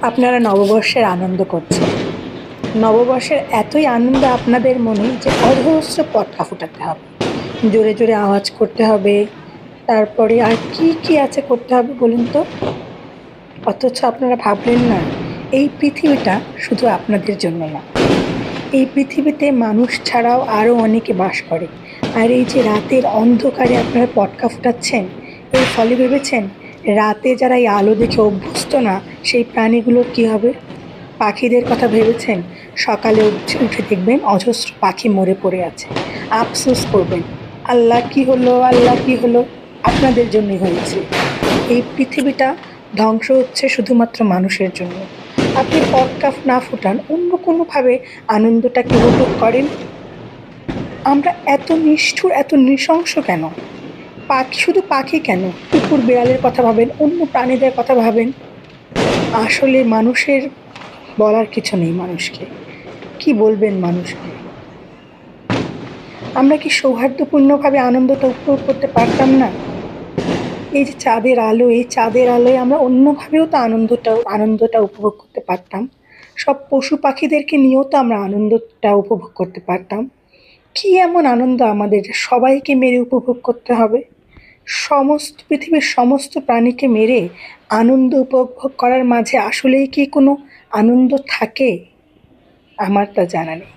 আপনারা নববর্ষের আনন্দ করছেন। নববর্ষের এতই আনন্দ আপনাদের মনে যে অজস্র পটকা ফোটাতে হবে, জোরে জোরে আওয়াজ করতে হবে, তারপরে আর কি কি আছে করতে হবে বলুন তো? অথচ আপনারা ভাবলেন না এই পৃথিবীটা শুধু আপনাদের জন্য না। এই পৃথিবীতে মানুষ ছাড়াও আরও অনেকে বাস করে। আর এই যে রাতের অন্ধকারে আপনারা পটকা ফোটাচ্ছেন, এর ফলে ভেবেছেন রাতে যারা এই আলো দেখে অভ্যস্ত না সেই প্রাণীগুলোর কী হবে? পাখিদের কথা ভেবেছেন? সকালে উঠে উঠে দেখবেন অজস্র পাখি মরে পড়ে আছে, আফসোস করবেন, আল্লাহ কি হলো, আল্লাহ কি হলো? আপনাদের জন্যই হয়েছে। এই পৃথিবীটা ধ্বংস হচ্ছে শুধুমাত্র মানুষের জন্য। আপনি পটকা না ফুটান, অন্য কোনোভাবে আনন্দটাকে উপভোগ করেন। আমরা এত নিষ্ঠুর, এত নৃশংস কেন? পাখি, শুধু পাখি কেন, কুকুর বিড়ালের কথা ভাবেন, অন্য প্রাণীদের কথা ভাবেন। আসলে মানুষের বলার কিছু নেই মানুষকে। কি বলবেন মানুষকে? আমরা কি সৌহার্দ্যপূর্ণভাবে আনন্দটা উপভোগ করতে পারতাম না? এই যে চাঁদের আলো, এই চাঁদের আলোয় আমরা অন্যভাবেও তো আনন্দটা উপভোগ করতে পারতাম। সব পশু পাখিদেরকে নিয়েও তো আমরা আনন্দটা উপভোগ করতে পারতাম। কি এমন আনন্দ আমাদের যে সবাইকে মেরে উপভোগ করতে হবে? সমস্ত পৃথিবীর সমস্ত প্রাণীকে মেরে আনন্দ উপভোগ করার মাঝে আসলেই কি কোনো আনন্দ থাকে? আমার তা জানা নেই।